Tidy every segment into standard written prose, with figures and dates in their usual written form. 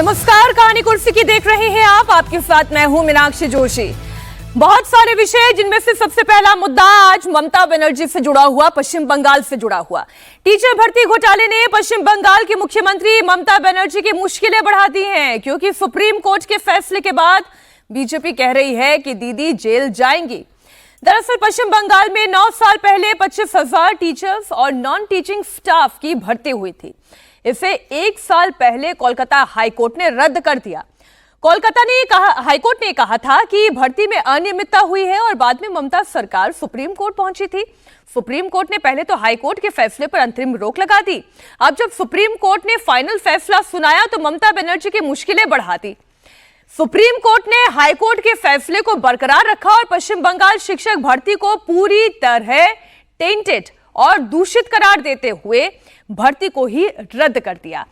नमस्कार, कहानी कुर्सी की देख रहे हैं आप। आपके साथ मैं हूं मीनाक्षी जोशी। बहुत सारे विषय, जिनमें से सबसे पहला मुद्दा आज ममता बनर्जी से जुड़ा हुआ, पश्चिम बंगाल से जुड़ा हुआ। टीचर भर्ती घोटाले ने पश्चिम बंगाल की मुख्यमंत्री ममता बनर्जी की मुश्किलें बढ़ा दी हैं, क्योंकि सुप्रीम कोर्ट के फैसले के बाद बीजेपी कह रही है कि दीदी जेल जाएंगी। दरअसल पश्चिम बंगाल में 9 साल पहले 25,000 टीचर्स और नॉन टीचिंग स्टाफ की भर्ती हुई थी। इसे 1 साल पहले कोलकाता हाईकोर्ट ने रद्द कर दिया। हाईकोर्ट ने कहा था कि भर्ती में अनियमितता हुई है और बाद में ममता सरकार सुप्रीम कोर्ट पहुंची थी। सुप्रीम कोर्ट ने पहले तो हाईकोर्ट के फैसले पर अंतरिम रोक लगा दी। अब जब सुप्रीम कोर्ट ने फाइनल फैसला सुनाया तो ममता बनर्जी की मुश्किलें बढ़ा दी। सुप्रीम कोर्ट ने हाईकोर्ट के फैसले को बरकरार रखा और पश्चिम बंगाल शिक्षक भर्ती को पूरी तरह टेंटेड और दूषित करार देते हुए भर्ती को ही रद्द कर दिया।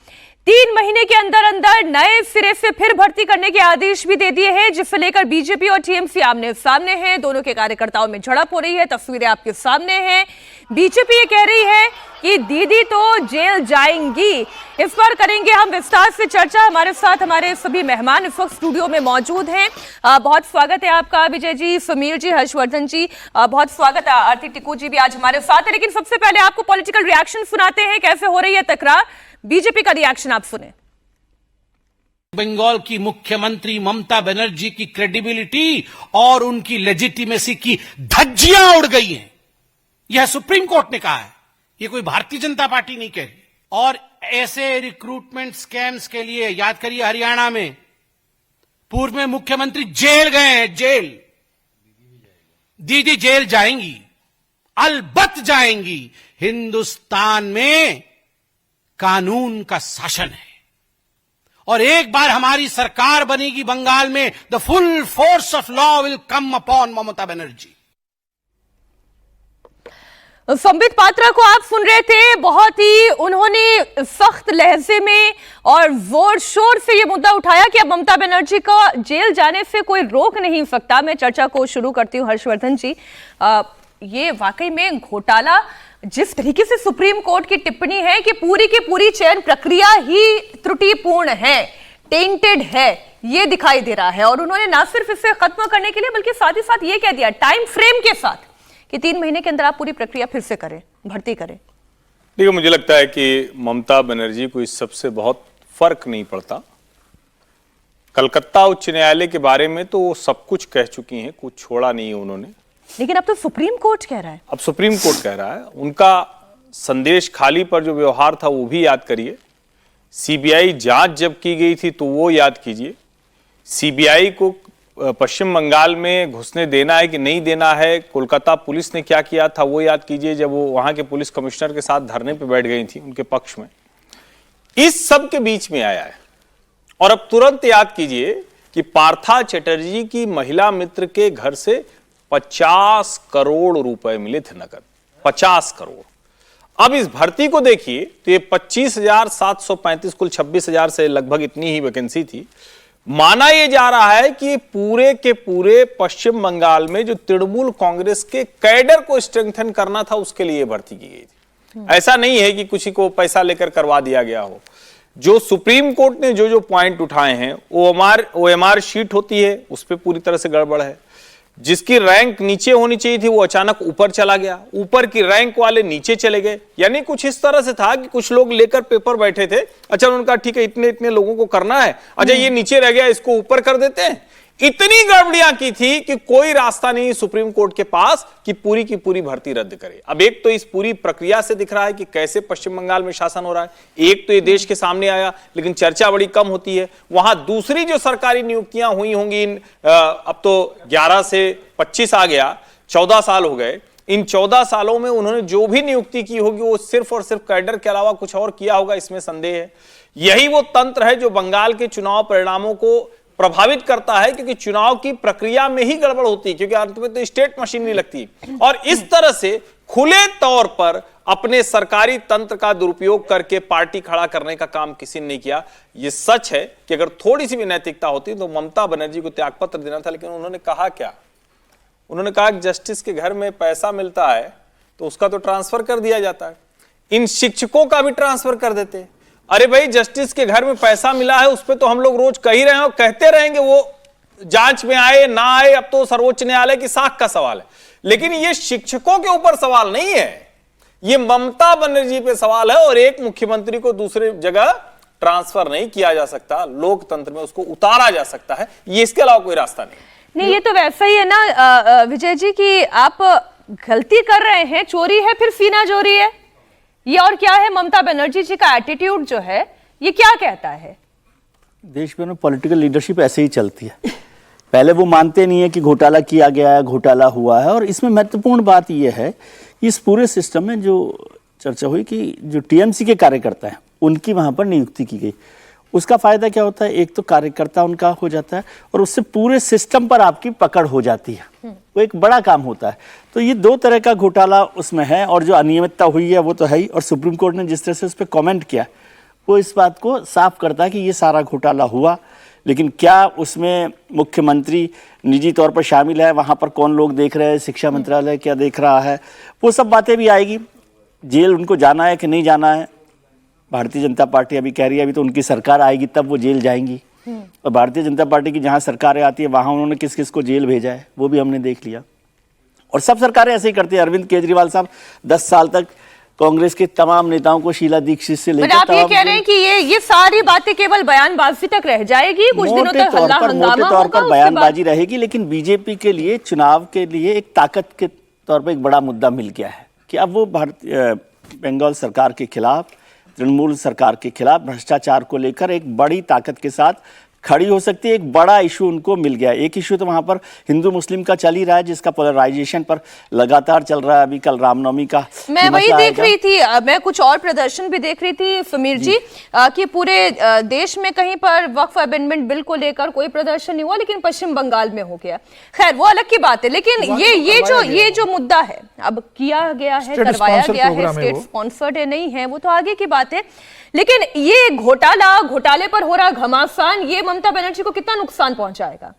3 महीने के अंदर अंदर नए सिरे से फिर भर्ती करने के आदेश भी दे दिए हैं, जिससे लेकर बीजेपी और टीएमसी आमने सामने हैं। दोनों के कार्यकर्ताओं में झड़प हो रही है, तस्वीरें आपके सामने हैं। बीजेपी ये कह रही है कि दीदी तो जेल जाएंगी। इस पर करेंगे हम विस्तार से चर्चा। हमारे साथ हमारे सभी मेहमान इस वक्त स्टूडियो में मौजूद हैं। बहुत स्वागत है आपका, विजय जी, समीर जी, हर्षवर्धन जी, बहुत स्वागत है। आरती टिक्कू जी भी आज हमारे साथ है। लेकिन सबसे पहले आपको पॉलिटिकल रिएक्शन सुनाते हैं, कैसे हो रही है तकरार। बीजेपी का रिएक्शन आप सुने। बंगाल की मुख्यमंत्री ममता बनर्जी की क्रेडिबिलिटी और उनकी लेजिटिमेसी की धज्जियां उड़ गई हैं। यह सुप्रीम कोर्ट ने कहा है, यह कोई भारतीय जनता पार्टी नहीं कह रही। और ऐसे रिक्रूटमेंट स्कैम्स के लिए याद करिए, हरियाणा में पूर्व में मुख्यमंत्री जेल गए हैं। जेल, दीदी जेल जाएंगी, अलबत्त जाएंगी। हिंदुस्तान में कानून का शासन है और एक बार हमारी सरकार बनेगी बंगाल में, the full force of law will come upon Mamata Banerjee. Sambit Patra को आप सुन रहे थे, बहुत ही उन्होंने सख्त लहजे में और जोर शोर से ये मुद्दा उठाया कि अब ममता बनर्जी को जेल जाने से कोई रोक नहीं सकता। मैं चर्चा को शुरू करती हूं हर्षवर्धन जी। ये वाकई में घोटाला, जिस तरीके से सुप्रीम कोर्ट की टिप्पणी है कि पूरी की पूरी चयन प्रक्रिया ही त्रुटिपूर्ण है, टेंटेड है, ये दिखाई दे रहा है। और उन्होंने ना सिर्फ इसे खत्म करने के लिए बल्कि साथ ही साथ ये कह दिया टाइम फ्रेम के साथ कि 3 महीने के अंदर आप पूरी प्रक्रिया फिर से करें, भर्ती करें। देखिए, मुझे लगता है कि ममता बनर्जी को इस सबसे बहुत फर्क नहीं पड़ता। कलकत्ता उच्च न्यायालय के बारे में तो वो सब कुछ कह चुकी हैं, कुछ छोड़ा नहीं है उन्होंने। लेकिन अब तो सुप्रीम कोर्ट कह रहा है। अब सुप्रीम कोर्ट कह रहा है। उनका संदेश खाली पर जो व्यवहार था वो भी याद करिए। सीबीआई जांच जब की गई थी तो वो याद कीजिए। सीबीआई को पश्चिम बंगाल में घुसने देना है कि नहीं देना है, कोलकाता पुलिस ने क्या किया था वो याद कीजिए, जब वो वहां के पुलिस कमिश्नर के साथ धरने पे बैठ गई थी उनके पक्ष में। इस सब के बीच में आया है। और अब तुरंत याद कीजिए कि पार्था चैटर्जी की महिला मित्र के घर से 50 करोड़ रुपए मिले थे नकद, 50 करोड़। अब इस भर्ती को देखिए तो ये 25,735, कुल 26,000 से लगभग इतनी ही वैकेंसी थी। माना यह जा रहा है कि पूरे के पूरे पश्चिम बंगाल में जो तृणमूल कांग्रेस के कैडर को स्ट्रेंथन करना था उसके लिए भर्ती की गई थी। ऐसा नहीं है कि किसी को पैसा लेकर करवा दिया गया हो। जो सुप्रीम कोर्ट ने जो पॉइंट उठाए हैं, OMR शीट होती है, उस पर पूरी तरह से गड़बड़ है। जिसकी रैंक नीचे होनी चाहिए थी वो अचानक ऊपर चला गया, ऊपर की रैंक वाले नीचे चले गए। यानी कुछ इस तरह से था कि कुछ लोग लेकर पेपर बैठे थे, अच्छा उनका ठीक है इतने इतने लोगों को करना है, अच्छा ये नीचे रह गया इसको ऊपर कर देते हैं। इतनी गड़बड़ियां की थी कि कोई रास्ता नहीं सुप्रीम कोर्ट के पास कि पूरी की पूरी भर्ती रद्द करे। अब एक तो इस पूरी प्रक्रिया से दिख रहा है कि कैसे पश्चिम बंगाल में शासन हो रहा है, एक तो ये देश के सामने आया, लेकिन चर्चा बड़ी कम होती है। वहां दूसरी जो सरकारी नियुक्तियां हुई होंगी, अब तो 11 से 25 आ गया, 14 साल हो गए। इन 14 सालों में उन्होंने जो भी नियुक्ति की होगी वो सिर्फ और सिर्फ कैडर के अलावा कुछ और किया होगा, इसमें संदेह है। यही वो तंत्र है जो बंगाल के चुनाव परिणामों को प्रभावित करता है, क्योंकि चुनाव की प्रक्रिया में ही गड़बड़ होती है, क्योंकि अंत में तो स्टेट मशीनरी लगती है। और इस तरह से खुले तौर पर अपने सरकारी तंत्र का दुरुपयोग करके पार्टी खड़ा करने का काम किसी ने नहीं किया। यह सच है कि अगर थोड़ी सी भी नैतिकता होती तो ममता बनर्जी को त्यागपत्र देना था, लेकिन उन्होंने कहा क्या? उन्होंने कहा कि जस्टिस के घर में पैसा मिलता है तो उसका तो ट्रांसफर कर दिया जाता है, इन शिक्षकों का भी ट्रांसफर कर देते। अरे भाई, जस्टिस के घर में पैसा मिला है, उस पर तो हम लोग रोज कह ही रहे हैं और कहते रहेंगे, वो जांच में आए ना आए, अब तो सर्वोच्च न्यायालय की साख का सवाल है। लेकिन ये शिक्षकों के ऊपर सवाल नहीं है, ये ममता बनर्जी पे सवाल है। और एक मुख्यमंत्री को दूसरे जगह ट्रांसफर नहीं किया जा सकता, लोकतंत्र में उसको उतारा जा सकता है, ये इसके अलावा कोई रास्ता नहीं। ये तो वैसा ही है ना विजय जी कि आप गलती कर रहे हैं, चोरी है फिर सीना चोरी है, ये और क्या है? ममता बनर्जी जी का एटीट्यूड जो है ये क्या कहता है? देश में पॉलिटिकल लीडरशिप ऐसे ही चलती है। पहले वो मानते नहीं है कि घोटाला किया गया है, घोटाला हुआ है। और इसमें महत्वपूर्ण बात यह है कि इस पूरे सिस्टम में जो चर्चा हुई कि जो टीएमसी के कार्यकर्ता हैं उनकी वहां पर नियुक्ति की गई, उसका फायदा क्या होता है? एक तो कार्यकर्ता उनका हो जाता है और उससे पूरे सिस्टम पर आपकी पकड़ हो जाती है, वो एक बड़ा काम होता है। तो ये दो तरह का घोटाला उसमें है। और जो अनियमितता हुई है वो तो है ही, और सुप्रीम कोर्ट ने जिस तरह से उस पर कॉमेंट किया वो इस बात को साफ करता है कि ये सारा घोटाला हुआ। लेकिन क्या उसमें मुख्यमंत्री निजी तौर पर शामिल है, वहाँ पर कौन लोग देख रहे हैं, शिक्षा मंत्रालय क्या देख रहा है, वो सब बातें भी आएगी। जेल उनको जाना है कि नहीं जाना है, भारतीय जनता पार्टी अभी कह रही है अभी तो उनकी सरकार आएगी तब वो जेल जाएंगी। और भारतीय जनता पार्टी की जहाँ सरकारें आती है वहाँ उन्होंने किस किस को जेल भेजा है वो भी हमने देख लिया। और सब सरकारें ऐसे ही करती है। अरविंद केजरीवाल साहब 10 साल तक कांग्रेस के तमाम नेताओं को शीला दीक्षित से लेकर, आप ये कह रहे हैं कि ये सारी बातें केवल बयानबाजी तक रह जाएगी, कुछ दिनों तक हल्ला हंगामा मोटे तौर पर बयानबाजी रहेगी। लेकिन बीजेपी के लिए चुनाव के लिए एक ताकत के तौर पर एक बड़ा मुद्दा मिल गया है कि अब वो बंगाल सरकार के खिलाफ, तृणमूल सरकार के खिलाफ भ्रष्टाचार को लेकर एक बड़ी ताकत के साथ खड़ी हो सकती है। एक बड़ा इशू उनको मिल गया। एक इशू तो वहां पर हिंदू मुस्लिम का चल ही रहा है, जिसका पोलराइजेशन पर लगातार चल रहा है। अभी कल रामनवमी का मैं वही देख रही थी, मैं कुछ और प्रदर्शन भी देख रही थी समीर जी कि पूरे देश में कहीं पर वक्फ अमेंडमेंट बिल को लेकर कोई प्रदर्शन नहीं हुआ, लेकिन पश्चिम बंगाल में हो गया। खैर वो अलग की बात है। लेकिन ये जो मुद्दा है अब किया गया है, करवाया गया है, स्टेट स्पॉन्सर्ड है नहीं है वो तो आगे की बात है। लेकिन ये घोटाले पर हो रहा घमासान, ये ममता बनर्जी को कितना नुकसान पहुंचाएगा?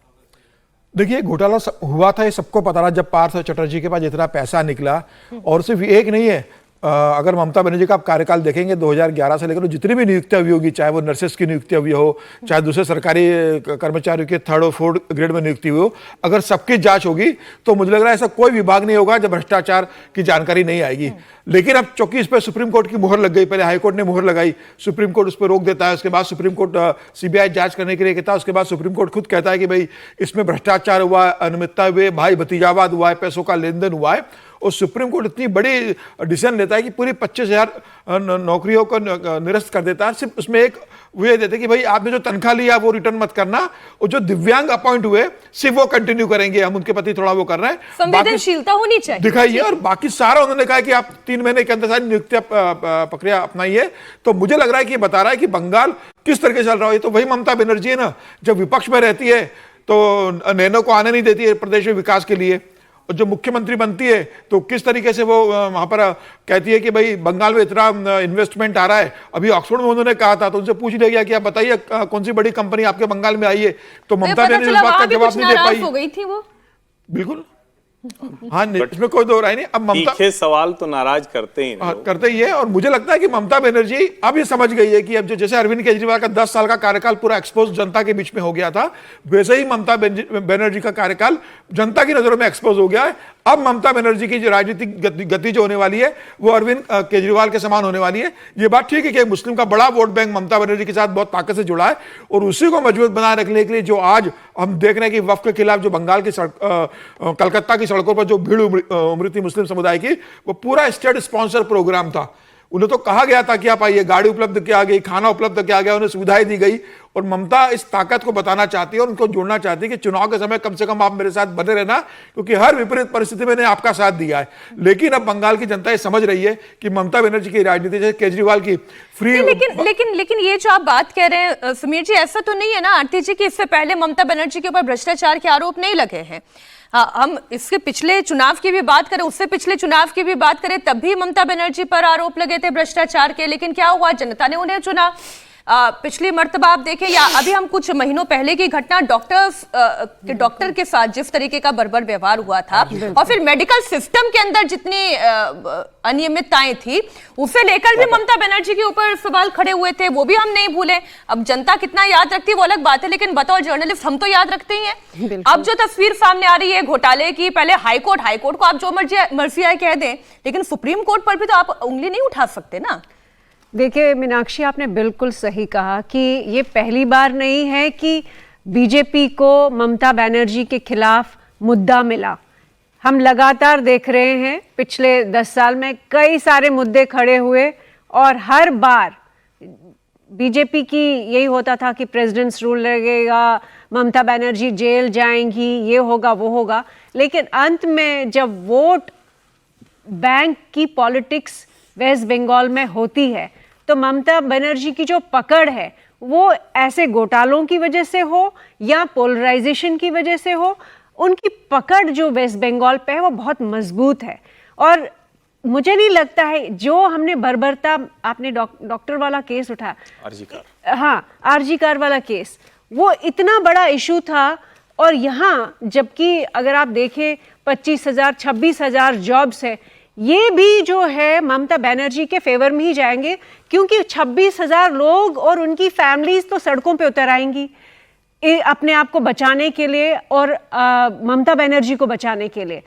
देखिए, घोटाला हुआ था ये सबको पता था जब पार्थ चटर्जी के पास इतना पैसा निकला। और सिर्फ एक नहीं है, अगर ममता बनर्जी का आप कार्यकाल देखेंगे 2011 से लेकर जितनी भी नियुक्तियां हुई होगी, चाहे वो नर्सेस की नियुक्ति हुई हो, चाहे दूसरे सरकारी कर्मचारियों के 3rd और 4th ग्रेड में नियुक्ति हुई हो, अगर सबकी जांच होगी तो मुझे लग रहा है ऐसा कोई विभाग नहीं होगा जब भ्रष्टाचार की जानकारी नहीं आएगी। लेकिन अब चूंकि इस पर सुप्रीम कोर्ट की मुहर लग गई, पहले हाईकोर्ट ने मुहर लगाई, सुप्रीम कोर्ट उस पर रोक देता है, उसके बाद सुप्रीम कोर्ट सीबीआई जांच करने के लिए कहता है, उसके बाद सुप्रीम कोर्ट खुद कहता है कि भाई इसमें भ्रष्टाचार हुआ है, अनियमितता हुई, भाई भतीजावाद हुआ है, पैसों का लेन देन हुआ है। और सुप्रीम कोर्ट इतनी बड़ी डिसीजन लेता है कि पूरी 25,000 नौकरियों को निरस्त कर देता है। सिर्फ उसमें एक वो ये देते कि भाई आपने जो तनख्वाह लिया वो रिटर्न मत करना, और जो दिव्यांग अपॉइंट हुए सिर्फ वो कंटिन्यू करेंगे, हम उनके प्रति थोड़ा वो कर रहे हैं, संवेदनशीलता होनी चाहिए दिखाइए। और बाकी सारा उन्होंने कहा कि आप 3 महीने के अंदर सारी नियुक्ति प्रक्रिया अपनाइए। तो मुझे लग रहा है कि बता रहा है कि बंगाल किस तरह चल रहा है। तो वही ममता बनर्जी है ना, जब विपक्ष में रहती है तो नैनो को आने नहीं देती है प्रदेश में विकास के लिए, और जो मुख्यमंत्री बनती है तो किस तरीके से वो वहां पर कहती है कि भाई बंगाल में इतना इन्वेस्टमेंट आ रहा है। अभी ऑक्सफोर्ड में उन्होंने कहा था तो उनसे पूछ लिया गया कि आप बताइए कौन सी बड़ी कंपनी आपके बंगाल में आई है, तो ममता बनर्जी इस बात का जवाब नहीं दे पाई। हो गई थी वो बिल्कुल, हाँ, इसमें कोई दो राय नहीं। अब ममता तीखे सवाल तो नाराज करते ही है। और मुझे लगता है कि ममता बनर्जी अब ये समझ गई है कि अब जैसे अरविंद केजरीवाल का 10 साल का कार्यकाल पूरा एक्सपोज जनता के बीच में हो गया था, वैसे ही ममता बनर्जी का कार्यकाल जनता की नजरों में एक्सपोज हो गया है। अब ममता बनर्जी की जो राजनीतिक गति जो होने वाली है वो अरविंद केजरीवाल के समान होने वाली है। ये बात ठीक है कि मुस्लिम का बड़ा वोट बैंक ममता बनर्जी के साथ बहुत ताकत से जुड़ा है, और उसी को मजबूत बनाए रखने के लिए जो आज हम देख रहे हैं कि वक्फ के खिलाफ जो बंगाल की कलकत्ता की सड़कों पर जो भीड़ उमड़ी थी मुस्लिम समुदाय की, वो पूरा स्टेट स्पॉन्सर प्रोग्राम था। उन्हें तो कहा गया था कि आप आइए, गाड़ी उपलब्ध किया गई, खाना उपलब्ध किया गया, उन्हें सुविधाएं दी गई। और ममता इस ताकत को बताना चाहती है और उनको जोड़ना चाहती है कि चुनाव के समय कम से कम आप मेरे साथ बने रहना, क्योंकि हर विपरीत परिस्थिति में मैंने आपका साथ दिया है। लेकिन अब बंगाल की जनता ये समझ रही है कि ममता बनर्जी की राजनीति जैसे केजरीवाल की फ्री। लेकिन ये जो आप बात कह रहे हैं समीर जी, ऐसा तो नहीं है ना आरती जी कि इससे पहले ममता बनर्जी के ऊपर भ्रष्टाचार के आरोप नहीं लगे हैं? हम इसके पिछले चुनाव की भी बात करें, उससे पिछले चुनाव की भी बात करें, तब भी ममता बनर्जी पर आरोप लगे थे भ्रष्टाचार के। लेकिन क्या हुआ, जनता ने उन्हें चुना। पिछली मर्तबा आप देखें या अभी हम कुछ महीनों पहले की घटना डॉक्टर के साथ जिस तरीके का बर्बर व्यवहार हुआ था और फिर मेडिकल सिस्टम के अंदर जितनी अनियमितताएं थी उसे लेकर भी ममता बनर्जी के ऊपर सवाल खड़े हुए थे, वो भी हम नहीं भूले। अब जनता कितना याद रखती है वो अलग बात है, लेकिन बतौर जर्नलिस्ट हम तो याद रखते ही हैं। अब जो तस्वीर सामने आ रही है घोटाले की, पहले हाईकोर्ट को आप जो मर्जी आए कह दें, लेकिन सुप्रीम कोर्ट पर भी तो आप उंगली नहीं उठा सकते ना। देखिए मीनाक्षी, आपने बिल्कुल सही कहा कि ये पहली बार नहीं है कि बीजेपी को ममता बनर्जी के खिलाफ मुद्दा मिला। हम लगातार देख रहे हैं पिछले 10 साल में कई सारे मुद्दे खड़े हुए और हर बार बीजेपी की यही होता था कि प्रेसिडेंट्स रूल लगेगा, ममता बनर्जी जेल जाएंगी, ये होगा वो होगा। लेकिन अंत में जब वोट बैंक की पॉलिटिक्स वेस्ट बंगाल में होती है तो ममता बनर्जी की जो पकड़ है वो ऐसे घोटालों की वजह से हो या पोलराइजेशन की वजह से हो, उनकी पकड़ जो वेस्ट बंगाल पे है वो बहुत मजबूत है। और मुझे नहीं लगता है जो हमने बर्बरता, आपने डॉक्टर वाला केस उठाया, आरजी कार वाला केस, वो इतना बड़ा इशू था। और यहाँ जबकि अगर आप देखें 25,000 26,000 जॉब्स है, ये भी जो है ममता बनर्जी के फेवर में ही जाएंगे क्योंकि 26,000 लोग और उनकी फैमिलीज तो सड़कों पे उतर आएंगी अपने आप को बचाने के लिए और ममता बनर्जी को बचाने के लिए।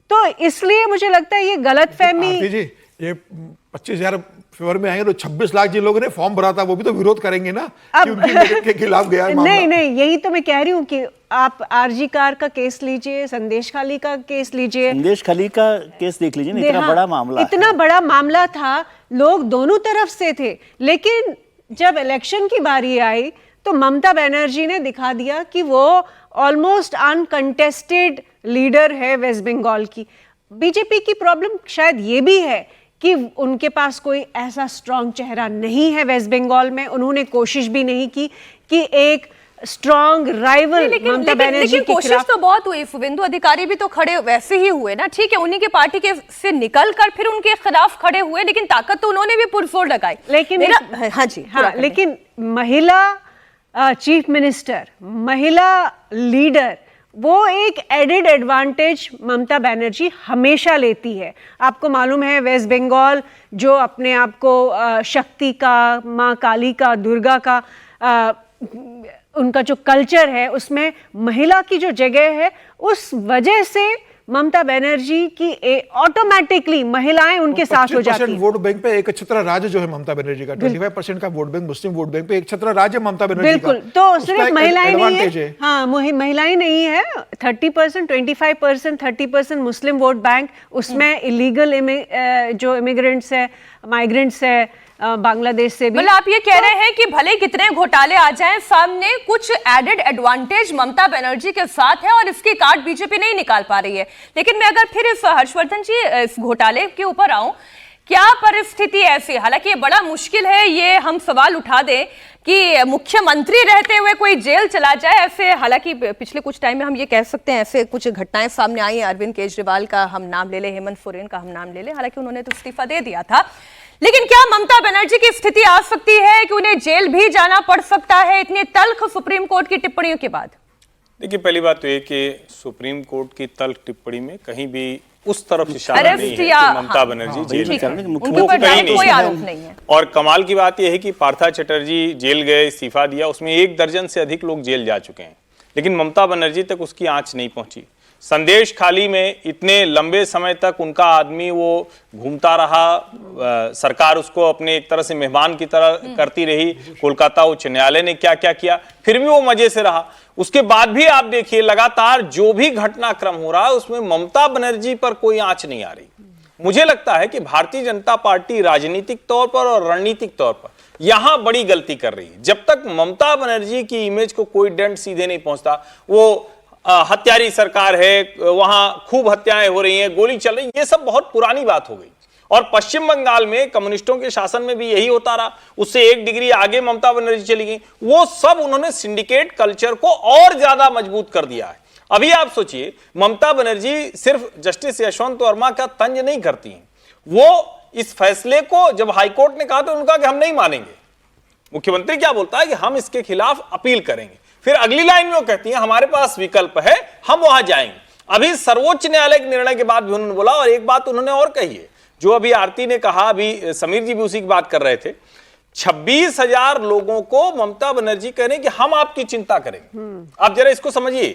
तो इसलिए मुझे लगता है ये गलतफहमी। जी, ये 25,000 फेवर में आएंगे तो 26 लाख जिन लोगों ने फॉर्म भरा था वो भी तो विरोध करेंगे ना कि उनकी मेरिट के खिलाफ गया है मामला। नहीं, यही तो मैं कह रही हूँ कि आप आरजी कार का केस लीजिए, संदेश खाली का केस लीजिए, संदेश खाली का केस देख लीजिए, इतना बड़ा मामला, इतना बड़ा मामला था, लोग दोनों तरफ से थे। लेकिन जब इलेक्शन की बारी आई तो ममता बनर्जी ने दिखा दिया कि वो ऑलमोस्ट अनकंटेस्टेड लीडर है वेस्ट बंगाल की। बीजेपी की प्रॉब्लम शायद ये भी है कि उनके पास कोई ऐसा स्ट्रांग चेहरा नहीं है वेस्ट बंगाल में। उन्होंने कोशिश भी नहीं की कि एक स्ट्रांग राइवल ममता बनर्जी के कोशिश खिलाफ। तो बहुत हुई, शुभेंदु अधिकारी भी तो खड़े वैसे ही हुए ना, ठीक है, उन्हीं के पार्टी के से निकल कर फिर उनके खिलाफ खड़े हुए, लेकिन ताकत तो उन्होंने भी पुरजोर लगाई। लेकिन हाँ जी, लेकिन महिला चीफ मिनिस्टर, महिला लीडर, वो एक एडेड एडवांटेज ममता बनर्जी हमेशा लेती है। आपको मालूम है वेस्ट बंगाल जो अपने आप को शक्ति का, माँ काली का, दुर्गा का, उनका जो कल्चर है उसमें महिला की जो जगह है, उस वजह से ममता बनर्जी की ऑटोमेटिकली महिलाएं उनके साथ हो जाती हैं। वोट बैंक पे एक छत्र राज्य जो है ममता बनर्जी का, 25% का वोट बैंक, मुस्लिम वोट बैंक पे एक छत्र राज्य ममता बनर्जी का। बिल्कुल, तो सिर्फ महिलाएं नहीं है, हाँ महिलाएं नहीं है, 30%, 25%, 30% मुस्लिम वोट बैंक, उसमें इलीगल जो इमिग्रेंट्स है, माइग्रेंट्स है बांग्लादेश से भी। मतलब आप ये कह रहे हैं कि भले कितने घोटाले आ जाएं सामने, कुछ एडेड एडवांटेज ममता बनर्जी के साथ है और इसकी कार्ड बीजेपी नहीं निकाल पा रही है। लेकिन मैं अगर फिर इस हर्षवर्धन जी इस घोटाले के ऊपर आऊं, क्या परिस्थिति ऐसी, हालांकि ये बड़ा मुश्किल है, ये हम सवाल उठा दें कि मुख्यमंत्री रहते हुए कोई जेल चला जाए ऐसे, हालांकि पिछले कुछ टाइम में हम ये कह सकते हैं ऐसे कुछ घटनाएं सामने आई। अरविंद केजरीवाल का हम नाम ले लें, हेमंत सोरेन का हम नाम ले लें, हालांकि उन्होंने तो इस्तीफा दे दिया था। लेकिन क्या ममता बनर्जी की स्थिति आ सकती है कि उन्हें जेल भी जाना पड़ सकता है इतनी तल्ख सुप्रीम कोर्ट की टिप्पणियों के बाद? देखिए, पहली बात तो ये कि सुप्रीम कोर्ट की तल्ख टिप्पणी में कहीं भी उस तरफ इशारा नहीं है कि ममता बनर्जी जेल कोई आरोप नहीं है। और कमाल की बात यह है कि पार्था चटर्जी जेल गए, इस्तीफा दिया, उसमें 1 दर्जन से अधिक लोग जेल जा चुके हैं, लेकिन ममता बनर्जी तक उसकी आंच नहीं पहुंची। संदेश खाली में इतने लंबे समय तक उनका आदमी वो घूमता रहा, सरकार उसको अपने एक तरह से मेहमान की तरह करती रही। कोलकाता उच्च न्यायालय ने क्या क्या किया, फिर भी वो मजे से रहा। उसके बाद भी आप देखिए लगातार जो भी घटनाक्रम हो रहा है उसमें ममता बनर्जी पर कोई आंच नहीं आ रही। मुझे लगता है कि भारतीय जनता पार्टी राजनीतिक तौर पर और रणनीतिक तौर पर यहां बड़ी गलती कर रही है। जब तक ममता बनर्जी की इमेज को कोई दंड सीधे नहीं पहुंचता, वो हत्यारी सरकार है, वहां खूब हत्याएं हो रही हैं, गोली चल रही, ये सब बहुत पुरानी बात हो गई। और पश्चिम बंगाल में कम्युनिस्टों के शासन में भी यही होता रहा, उससे 1 डिग्री आगे ममता बनर्जी चली गई। वो सब उन्होंने सिंडिकेट कल्चर को और ज्यादा मजबूत कर दिया है। अभी आप सोचिए, ममता बनर्जी सिर्फ जस्टिस यशवंत वर्मा का तंज नहीं करती हैं, वो इस फैसले को जब हाईकोर्ट ने कहा तो उनका कि हम नहीं मानेंगे, मुख्यमंत्री क्या बोलता है कि हम इसके खिलाफ अपील करेंगे, फिर अगली लाइन में वो कहती है हमारे पास विकल्प है, हम वहां जाएंगे। अभी सर्वोच्च न्यायालय के निर्णय के बाद भी उन्होंने बोला, और एक बात उन्होंने और कही है जो अभी आरती ने कहा, अभी समीर जी भी उसी की बात कर रहे थे, 26,000 लोगों को ममता बनर्जी कह रहे हैं कि हम आपकी चिंता करेंगे। आप जरा इसको समझिए,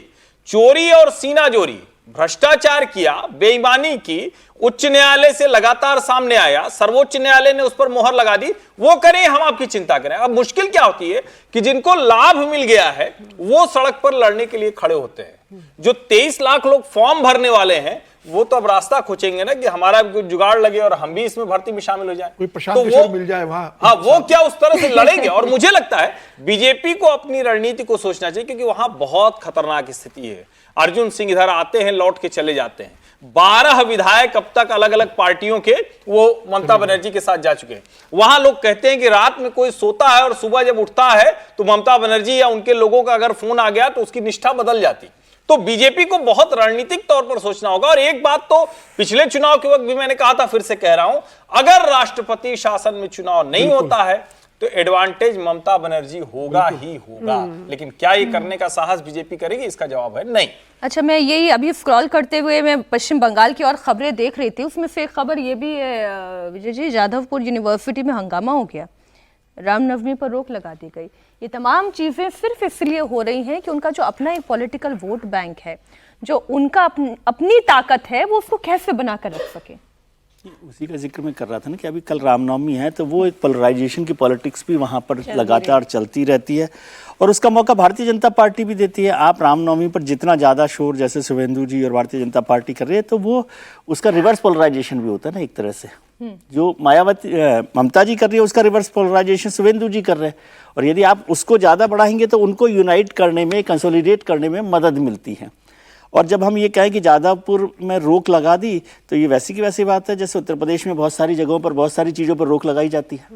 चोरी और सीनाजोरी, भ्रष्टाचार किया, बेईमानी की, उच्च न्यायालय से लगातार सामने आया, सर्वोच्च न्यायालय ने उस पर मोहर लगा दी, वो करें हम आपकी चिंता करें। अब मुश्किल क्या होती है कि जिनको लाभ मिल गया है वो सड़क पर लड़ने के लिए खड़े होते हैं। जो 23 लाख लोग फॉर्म भरने वाले हैं वो तो अब रास्ता खोजेंगे ना कि हमारा भी कुछ जुगाड़ लगे और हम भी इसमें भर्ती में शामिल हो जाए, कोई प्रशांत किशोर मिल जाए वहां। हाँ, वो क्या उस तरह से लड़ेंगे। और मुझे लगता है बीजेपी को अपनी रणनीति को सोचना चाहिए, क्योंकि वहां बहुत खतरनाक स्थिति है। अर्जुन सिंह इधर आते हैं, लौट के चले जाते हैं। 12 विधायक अब तक अलग अलग पार्टियों के वो ममता बनर्जी के साथ जा चुके हैं। वहां लोग कहते हैं कि रात में कोई सोता है और सुबह जब उठता है तो ममता बनर्जी या उनके लोगों का अगर फोन आ गया तो उसकी निष्ठा बदल जाती। तो बीजेपी को बहुत रणनीतिक तौर पर सोचना होगा। और एक बात तो पिछले चुनाव के वक्त भी मैंने कहा था, फिर से कह रहा हूं, अगर राष्ट्रपति शासन में चुनाव नहीं होता है तो एडवांटेज ममता बनर्जी होगा ही होगा। लेकिन क्या ये करने का साहस बीजेपी करेगी, इसका जवाब है नहीं। अच्छा, मैं यही अभी स्क्रॉल करते हुए मैं पश्चिम बंगाल की और खबरें देख रही थी, उसमें से एक खबर ये भी है विजय जी, जाधवपुर यूनिवर्सिटी में हंगामा हो गया, रामनवमी पर रोक लगा दी गई। ये तमाम चीज़ें सिर्फ इसलिए हो रही हैं कि उनका जो अपना एक पॉलिटिकल वोट बैंक है, जो उनका अपनी ताकत है, वो उसको कैसे बना कर रख सके। उसी का जिक्र मैं कर रहा था ना कि अभी कल रामनवमी है, तो वो एक पोलराइजेशन की पॉलिटिक्स भी वहाँ पर लगातार चलती रहती है और उसका मौका भारतीय जनता पार्टी भी देती है। आप रामनवमी पर जितना ज़्यादा शोर जैसे शुभेंदु जी और भारतीय जनता पार्टी कर रही है, तो वो उसका रिवर्स पोलराइजेशन भी होता है ना एक तरह से। जो मायावती ममता जी कर रही है उसका रिवर्स पोलराइजेशन शुभेंदु जी कर रहे हैं, और यदि आप उसको ज़्यादा बढ़ाएंगे तो उनको यूनाइट करने में, कंसोलिडेट करने में मदद मिलती है। और जब हम ये कहें कि जादवपुर में रोक लगा दी, तो ये वैसी की वैसी बात है जैसे उत्तर प्रदेश में बहुत सारी जगहों पर बहुत सारी चीज़ों पर रोक लगाई जाती है।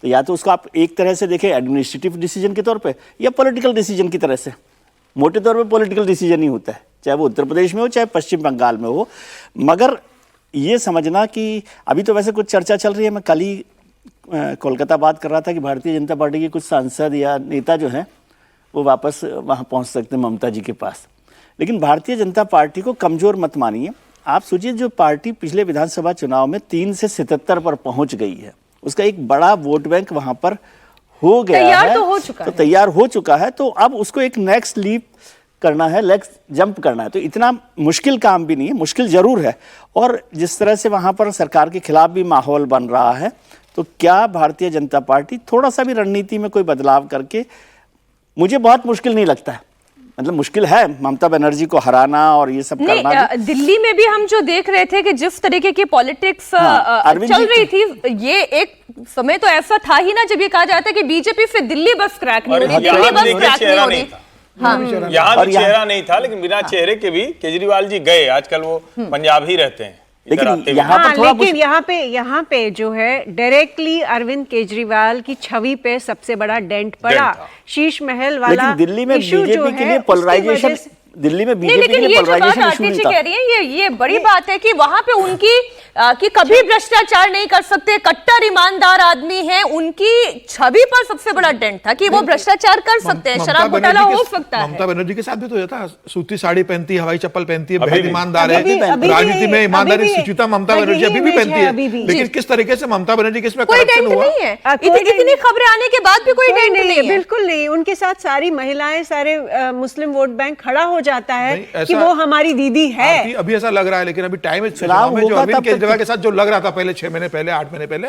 तो या तो उसको आप एक तरह से देखें एडमिनिस्ट्रेटिव डिसीजन के तौर पे, या पॉलिटिकल डिसीजन की तरह से। मोटे तौर पे पॉलिटिकल डिसीजन ही होता है, चाहे वो उत्तर प्रदेश में हो चाहे पश्चिम बंगाल में हो। मगर ये समझना कि अभी तो वैसे कुछ चर्चा चल रही है, मैं कल ही कोलकाता बात कर रहा था कि भारतीय जनता पार्टी के कुछ सांसद या नेता जो हैं वो वापस वहाँ पहुँच सकते हैं ममता जी के पास। लेकिन भारतीय जनता पार्टी को कमज़ोर मत मानिए। आप सोचिए, जो पार्टी पिछले विधानसभा चुनाव में 3 से 77 पर पहुंच गई है, उसका एक बड़ा वोट बैंक वहां पर हो गया है, तैयार तो हो चुका है। तैयार हो चुका है। तो अब उसको एक नेक्स्ट लीप करना है, नेक्स्ट जंप करना है। तो इतना मुश्किल काम भी नहीं है, मुश्किल जरूर है। और जिस तरह से वहां पर सरकार के खिलाफ भी माहौल बन रहा है, तो क्या भारतीय जनता पार्टी थोड़ा सा भी रणनीति में कोई बदलाव करके, मुझे बहुत मुश्किल नहीं लगता है। मतलब मुश्किल है ममता बनर्जी को हराना और ये सब करना। दिल्ली में भी हम जो देख रहे थे कि जिस तरीके की पॉलिटिक्स चल रही थी, ये एक समय तो ऐसा था ही ना जब ये कहा जाता है कि बीजेपी से दिल्ली बस क्रैक नहीं हो रही, दिल्ली बस क्रैक नहीं हो रही। हाँ, यहाँ भी चेहरा नहीं था, लेकिन बिना चेहरे के भी केजरीवाल जी गए। आजकल वो पंजाब ही रहते हैं। लेकिन यहाँ पर थोड़ा लेकिन यहाँ पे जो है डायरेक्टली अरविंद केजरीवाल की छवि पे सबसे बड़ा डेंट पड़ा। शीश महल वाला लेकिन दिल्ली में इशू जो बीजेपी के है, लिए उसकी पोलराइजेशन, वजह से- दिल्ली में नहीं, बीजेपी के लेकिन लिए ये जो बात पोलराइजेशन इशू आरती नहीं जी था। कह रही है, ये बड़ी बात है कि वहां पे उनकी कि कभी भ्रष्टाचार नहीं कर सकते, कट्टर ईमानदार आदमी हैं, उनकी छवि पर सबसे बड़ा डेंट था कि वो भ्रष्टाचार कर सकते हैं, शराब घोटाला हो सकता है। ममता बनर्जी के साथ भी तो ये था, सूती साड़ी पहनती है, हवाई चप्पल पहनती है, अभी बहुत भी। ईमानदार अभी है, भी राजनीति में ईमानदारी अभी भी सुचिता ममता लगी बनर्जी अभी भी image पहनती है, है। अभी भी। लेकिन किस तरीके से ममता बनर्जी के इसमें कोई करप्शन डेंट हुआ, नहीं है, कोई इतनी डेंट- खबरें आने के बाद भी कोई डेंट नहीं है। बिल्कुल नहीं। उनके साथ सारी महिलाएं, सारे मुस्लिम वोट बैंक खड़ा हो जाता है नहीं, कि ऐसा- वो हमारी दीदी है। आरती, अभी ऐसा लग रहा है, लेकिन अभी टाइम चुनाव में जो होगा अरविंद तब तक केजरीवाल के साथ जो लग रहा था पहले 6 महीने पहले, 8 महीने पहले,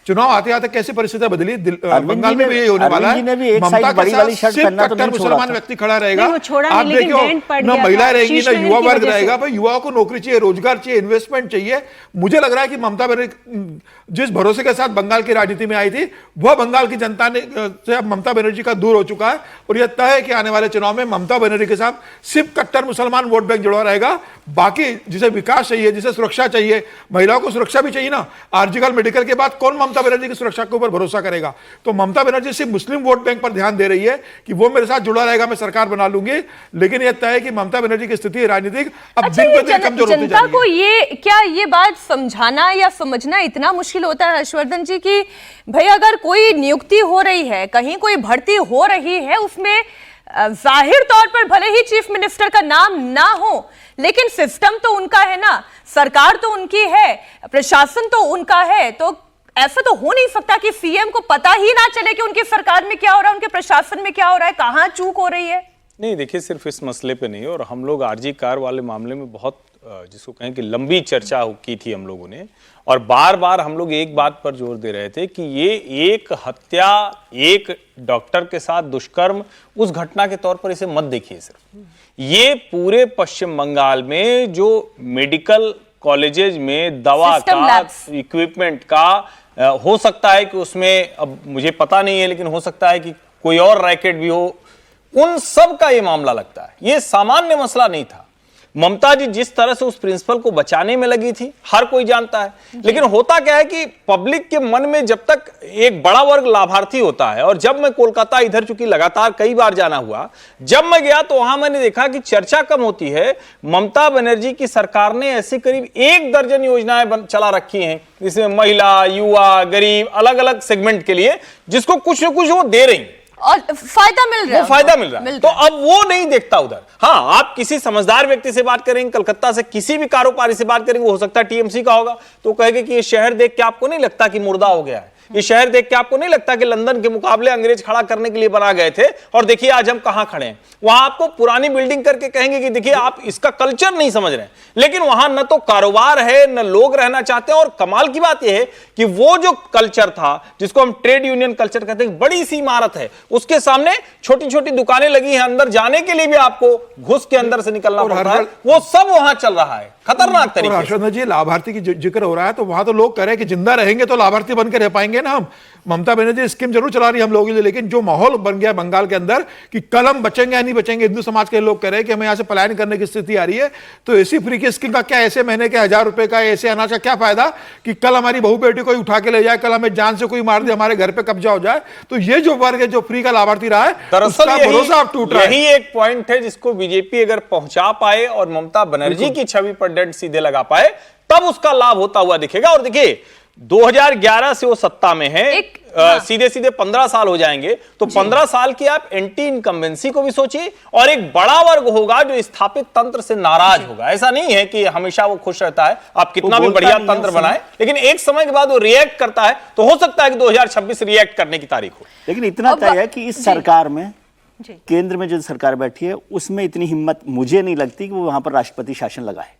चुनाव आते आते कैसी परिस्थितियां बदली। बंगाल में भी यही होने वाला अरविंद जी ने भी है। एक ममता साइड के बड़ी वाली साथ शर्ट सिर्फ पहनना तो कट्टर नहीं छोड़ा मुसलमान था। व्यक्ति खड़ा रहेगा। नहीं, वो छोड़ा आप नहीं, लेकिन देखिए, डेंट पड़ ना गया महिला था, रहेगी ना शीश महल युवा की वर्ग वजह से। रहेगा। भाई युवाओं को नौकरी चाहिए, रोजगार चाहिए, इन्वेस्टमेंट चाहिए। मुझे लग रहा है कि ममता बनर्जी जिस भरोसे के साथ बंगाल की राजनीति में आई थी, वह बंगाल की जनता ने से अब ममता बनर्जी का दूर हो चुका है। और यह तय है कि आने वाले चुनाव में ममता बनर्जी के साथ सिर्फ कट्टर मुसलमान वोट बैंक जुड़ा रहेगा। बाकी जिसे विकास चाहिए, जिसे सुरक्षा चाहिए, महिलाओं को सुरक्षा भी चाहिए ना। आरजीएल मेडिकल के बाद कौन ममता ममता बनर्जी की सुरक्षा के ऊपर भरोसा करेगा। तो ममता बनर्जी सिर्फ मुस्लिम वोट बैंक पर ध्यान दे रही है कि वो मेरे साथ जुड़ा रहेगा, मैं सरकार बना लूंगी, लेकिन यह तय है कि ममता बनर्जी की स्थिति राजनीतिक अब अच्छा, दिन ये ब दिन कमजोर होती जा जनता रही को है। ये बात समझाना या समझना इतना मुश्किल होता है हर्षवर्धन जी कि भाई अगर कोई नियुक्ति हो रही है, कहीं कोई भर्ती हो रही है, उसमें जाहिर तौर पर भले ही चीफ मिनिस्टर का नाम ना हो, लेकिन सिस्टम तो उनका है ना, सरकार तो उनकी है, प्रशासन तो उनका है, तो ऐसा तो हो नहीं सकता कि सीएम को पता ही ना चले कि उनकी सरकार में क्या हो रहा है, उनके प्रशासन में क्या हो रहा है, कहां चूक हो रही है। नहीं, देखिए सिर्फ इस मसले पे नहीं, और हम लोग आरजी कार वाले मामले में बहुत जिसको कहें कि लंबी चर्चा की थी हम लोगों ने, और बार बार हम लोग एक बात पर जोर दे रहे थे कि ये एक हत्या, एक डॉक्टर के साथ दुष्कर्म उस घटना के तौर पर इसे मत देखिए। सिर्फ ये पूरे पश्चिम बंगाल में जो मेडिकल कॉलेजेस में दवा का, इक्विपमेंट का, हो सकता है कि उसमें, अब मुझे पता नहीं है, लेकिन हो सकता है कि कोई और रैकेट भी हो, उन सब का ये मामला लगता है। ये सामान्य मसला नहीं था। ममता जी जिस तरह से उस प्रिंसिपल को बचाने में लगी थी, हर कोई जानता है, लेकिन होता क्या है कि पब्लिक के मन में जब तक एक बड़ा वर्ग लाभार्थी होता है, और जब मैं कोलकाता इधर चूंकि लगातार कई बार जाना हुआ, जब मैं गया तो वहां मैंने देखा कि चर्चा कम होती है। ममता बनर्जी की सरकार ने ऐसी करीब 1 दर्जन योजनाएं चला रखी हैं, जिसमें महिला, युवा, गरीब, अलग अलग सेगमेंट के लिए, जिसको कुछ न कुछ वो दे रही और फायदा मिल रहा है, वो फायदा मिल रहा है। तो अब वो नहीं देखता उधर। हाँ, आप किसी समझदार व्यक्ति से बात करेंगे, कलकत्ता से किसी भी कारोबारी से बात करेंगे, वो हो सकता है टीएमसी का होगा, तो कहेगा कि ये शहर देख के आपको नहीं लगता कि मुर्दा हो गया है, ये शहर देख के आपको नहीं लगता कि लंदन के मुकाबले अंग्रेज खड़ा करने के लिए बना गए थे, और देखिए आज हम कहां खड़े हैं। वहां आपको पुरानी बिल्डिंग करके कहेंगे कि देखिए आप इसका कल्चर नहीं समझ रहे हैं, लेकिन वहां न तो कारोबार है, न लोग रहना चाहते हैं। और कमाल की बात यह है कि वो जो कल्चर था, जिसको हम ट्रेड यूनियन कल्चर कहते हैं, बड़ी सी इमारत है, उसके सामने छोटी छोटी दुकानें लगी हैं, अंदर जाने के लिए भी आपको घुस के अंदर से निकलना पड़ता है, वो सब वहां चल रहा है खतरनाक तरीके से। हर्षवर्धन जी, लाभार्थी की जिक्र हो रहा है, तो वहां तो लोग कह रहे हैं कि जिंदा रहेंगे तो लाभार्थी बनकर रह पाएंगे ना हम। ममता बनर्जी स्कीम जरूर चला रही है हम लोगों के लिए, लेकिन जो माहौल बन गया बंगाल के अंदर कि कल हम बचेंगे या नहीं बचेंगे, हिंदू समाज के लोग कह रहे हैं कि हमें यहां से पलायन करने की स्थिति आ रही है। तो ऐसी फ्री की स्कीम का क्या, ऐसे महीने के 1000 रुपए का, ऐसे अनाज का क्या फायदा कि कल हमारी बहू बेटी कोई उठा के ले जाए, कल हमें जान से कोई मार दे, हमारे घर पे कब्जा हो जाए। तो ये जो वर्ग है जो फ्री का लाभार्थी रहा है, दरअसल भरोसा अब टूट रहा है। यही एक पॉइंट है जिसको बीजेपी अगर पहुंचा पाए और ममता बनर्जी की छवि पर डेंट सीधे लगा पाए, तब उसका लाभ होता हुआ दिखेगा। और देखिए 2011 से वो सत्ता में है, सीधे सीधे 15 साल हो जाएंगे, तो 15 साल की आप एंटी इनकम्बेंसी को भी सोचिए, और एक बड़ा वर्ग होगा जो स्थापित तंत्र से नाराज होगा। ऐसा नहीं है कि हमेशा वो खुश रहता है, आप कितना भी बढ़िया तंत्र बनाए, लेकिन एक समय के बाद वो रिएक्ट करता है। तो हो सकता है कि 2026 रिएक्ट करने की तारीख हो। लेकिन इतना तय है कि इस सरकार में, केंद्र में जो सरकार बैठी है, उसमें इतनी हिम्मत मुझे नहीं लगती कि वो वहां पर राष्ट्रपति शासन लगाए।